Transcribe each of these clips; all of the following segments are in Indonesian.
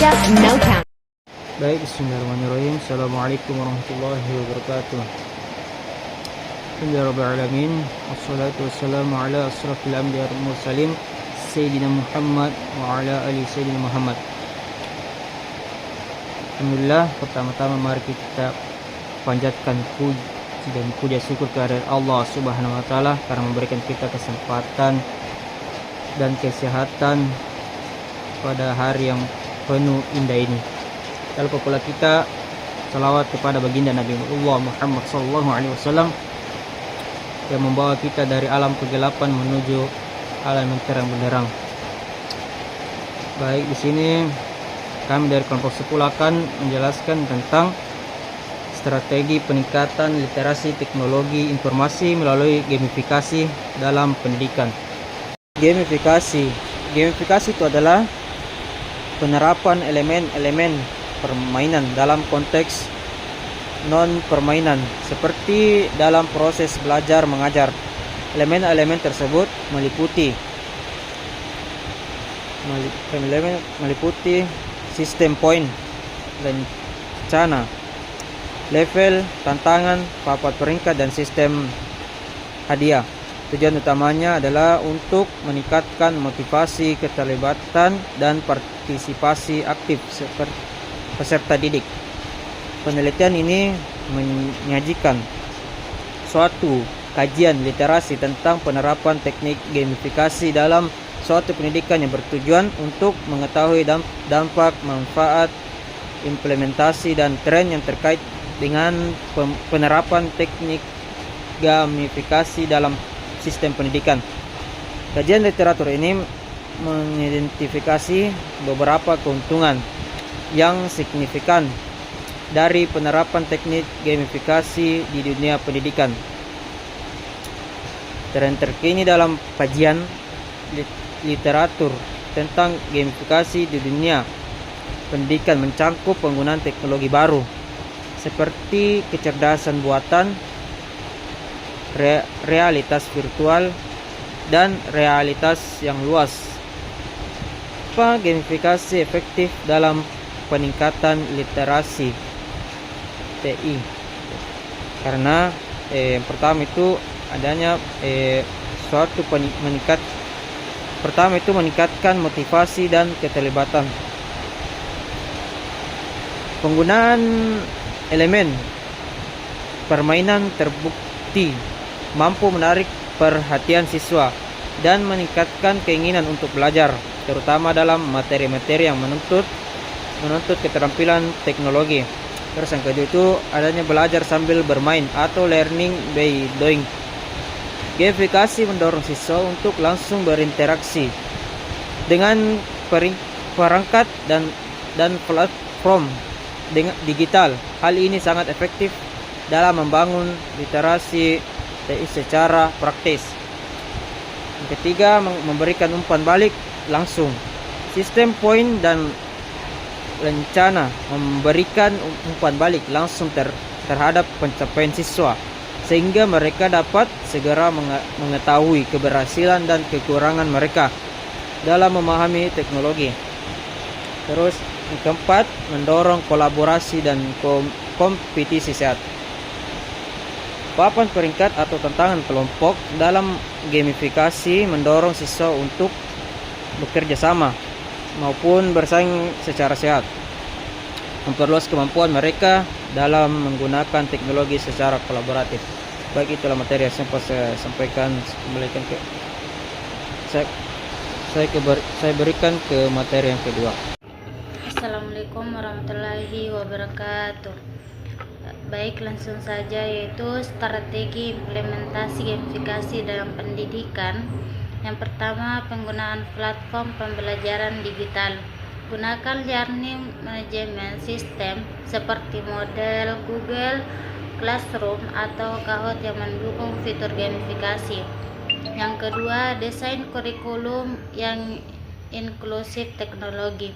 Media No Count. Baik, bismillahirrahmanirrahim. Assalamualaikum warahmatullahi wabarakatuh. Alhamdulillahirrahmanirrahim. Wassalatu wassalamu ala asrafil anbiya wal mursalin Sayyidina Muhammad wa ala ali Sayyidina Muhammad. Alhamdulillah, pertama-tama mari kita panjatkan puji dan puja syukur kehadirat Allah Subhanahu wa taala karena memberikan kita kesempatan dan kesehatan pada hari yang penuh indah ini. Lalu pula kita salawat kepada baginda Nabi Muhammad SAW yang membawa kita dari alam kegelapan menuju alam yang terang benderang. Baik, di sini kami dari kelompok 10 akan menjelaskan tentang strategi peningkatan literasi teknologi informasi melalui gamifikasi dalam pendidikan. Gamifikasi itu adalah penerapan elemen-elemen permainan dalam konteks non permainan seperti dalam proses belajar mengajar. Elemen-elemen tersebut meliputi sistem poin, rencana, level, tantangan, papan peringkat, dan sistem hadiah. Tujuan utamanya adalah untuk meningkatkan motivasi, keterlibatan, dan partisipasi aktif peserta didik. Penelitian ini menyajikan suatu kajian literasi tentang penerapan teknik gamifikasi dalam suatu pendidikan yang bertujuan untuk mengetahui dampak, manfaat, implementasi, dan tren yang terkait dengan penerapan teknik gamifikasi dalam sistem pendidikan. Kajian literatur ini mengidentifikasi beberapa keuntungan yang signifikan dari penerapan teknik gamifikasi di dunia pendidikan. Tren terkini dalam kajian literatur tentang gamifikasi di dunia pendidikan mencangkup penggunaan teknologi baru seperti kecerdasan buatan, realitas virtual, dan realitas yang luas. Gamifikasi efektif dalam peningkatan literasi TI. Karena yang pertama itu adanya meningkatkan motivasi dan keterlibatan. Penggunaan elemen permainan terbukti mampu menarik perhatian siswa dan meningkatkan keinginan untuk belajar, terutama dalam materi-materi yang menuntut keterampilan teknologi. Terus yang kedua itu adanya belajar sambil bermain atau learning by doing. Gamifikasi mendorong siswa untuk langsung berinteraksi dengan perangkat dan platform digital. Hal ini sangat efektif dalam membangun literasi TI secara praktis. Yang ketiga, memberikan umpan balik langsung. Sistem poin dan rencana memberikan umpan balik langsung terhadap pencapaian siswa, sehingga mereka dapat segera mengetahui keberhasilan dan kekurangan mereka dalam memahami teknologi. Terus yang keempat, mendorong kolaborasi dan kompetisi sehat. Papan peringkat atau tantangan kelompok dalam gamifikasi mendorong siswa untuk bekerja sama maupun bersaing secara sehat, memperluas kemampuan mereka dalam menggunakan teknologi secara kolaboratif. Baik, itulah materi yang saya sampaikan. Kembalikan ke saya berikan ke materi yang kedua. Assalamualaikum warahmatullahi wabarakatuh. Baik, langsung saja, yaitu strategi implementasi gamifikasi dalam pendidikan. Yang pertama, penggunaan platform pembelajaran digital. Gunakan learning management system seperti model Google Classroom atau Kahoot yang mendukung fitur gamifikasi. Yang kedua, desain kurikulum yang inklusif teknologi.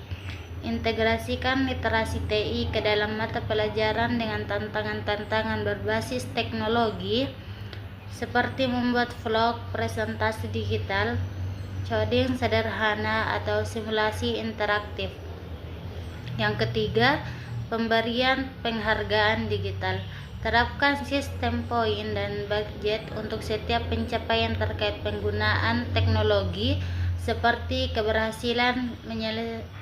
Integrasikan literasi TI ke dalam mata pelajaran dengan tantangan-tantangan berbasis teknologi seperti membuat vlog, presentasi digital, coding sederhana, atau simulasi interaktif. Yang ketiga, pemberian penghargaan digital. Terapkan sistem poin dan budget untuk setiap pencapaian terkait penggunaan teknologi seperti keberhasilan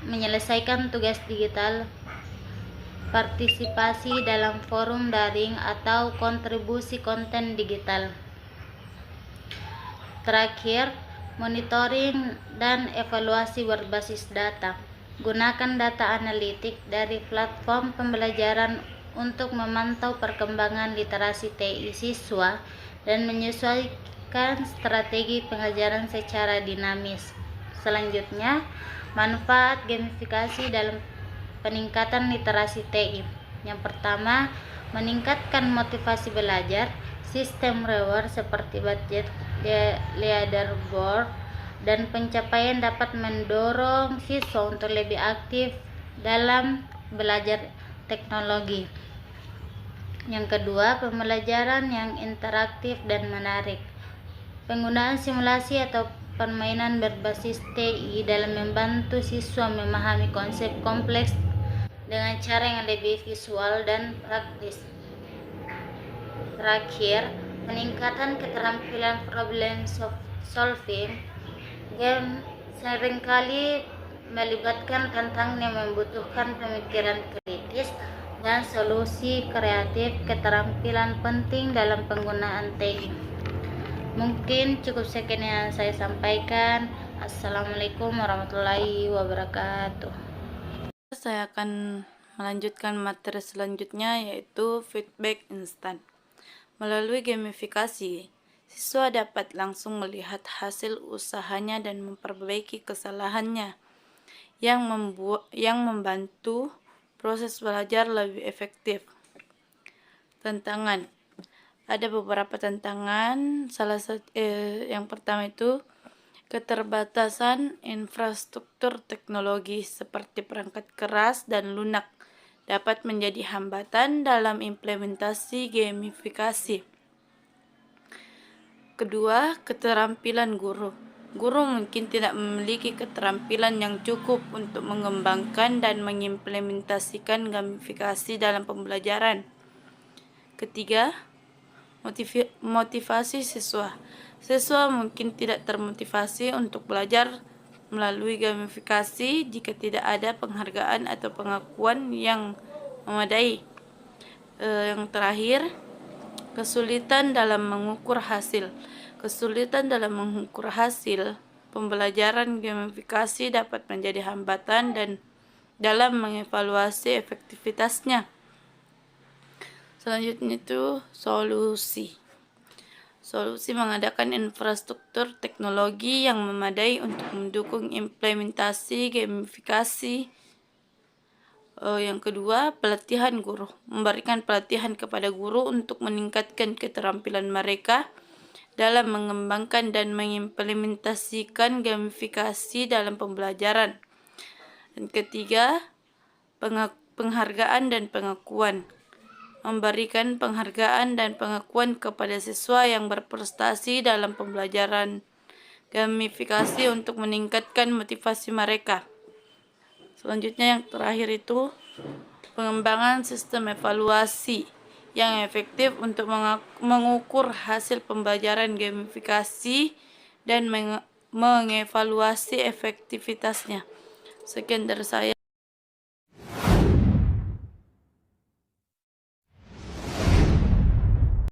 menyelesaikan tugas digital, partisipasi dalam forum daring, atau kontribusi konten digital. Terakhir, monitoring dan evaluasi berbasis data. Gunakan data analitik dari platform pembelajaran untuk memantau perkembangan literasi TI siswa dan menyesuaikan strategi pengajaran secara dinamis. Selanjutnya, manfaat gamifikasi dalam peningkatan literasi TI. Yang pertama, meningkatkan motivasi belajar. Sistem reward seperti budget, leaderboard, dan pencapaian dapat mendorong siswa untuk lebih aktif dalam belajar teknologi. Yang kedua, pembelajaran yang interaktif dan menarik. Penggunaan simulasi atau permainan berbasis TI dalam membantu siswa memahami konsep kompleks dengan cara yang lebih visual dan praktis. Terakhir, peningkatan keterampilan problem solving. Game seringkali melibatkan tantangan yang membutuhkan pemikiran kritis dan solusi kreatif, keterampilan penting dalam penggunaan TI. Mungkin cukup sekian yang saya sampaikan. Assalamualaikum warahmatullahi wabarakatuh. Saya akan melanjutkan materi selanjutnya, yaitu feedback instan. Melalui gamifikasi, siswa dapat langsung melihat hasil usahanya dan memperbaiki kesalahannya, yang membantu proses belajar lebih efektif. Tantangan. Ada beberapa tantangan. Yang pertama itu keterbatasan infrastruktur teknologi seperti perangkat keras dan lunak dapat menjadi hambatan dalam implementasi gamifikasi. Kedua, keterampilan guru. Guru mungkin tidak memiliki keterampilan yang cukup untuk mengembangkan dan mengimplementasikan gamifikasi dalam pembelajaran. Ketiga, motivasi siswa. Siswa mungkin tidak termotivasi untuk belajar melalui gamifikasi jika tidak ada penghargaan atau pengakuan yang memadai. Yang terakhir, kesulitan dalam mengukur hasil. Kesulitan dalam mengukur hasil pembelajaran gamifikasi dapat menjadi hambatan dan dalam mengevaluasi efektivitasnya. Selanjutnya itu solusi. Solusi mengadakan infrastruktur teknologi yang memadai untuk mendukung implementasi gamifikasi. Yang kedua, pelatihan guru. Memberikan pelatihan kepada guru untuk meningkatkan keterampilan mereka dalam mengembangkan dan mengimplementasikan gamifikasi dalam pembelajaran. Dan ketiga, penghargaan dan pengakuan. Memberikan penghargaan dan pengakuan kepada siswa yang berprestasi dalam pembelajaran gamifikasi untuk meningkatkan motivasi mereka. Selanjutnya yang terakhir itu pengembangan sistem evaluasi yang efektif untuk mengukur hasil pembelajaran gamifikasi dan mengevaluasi efektivitasnya. Sekian dari saya.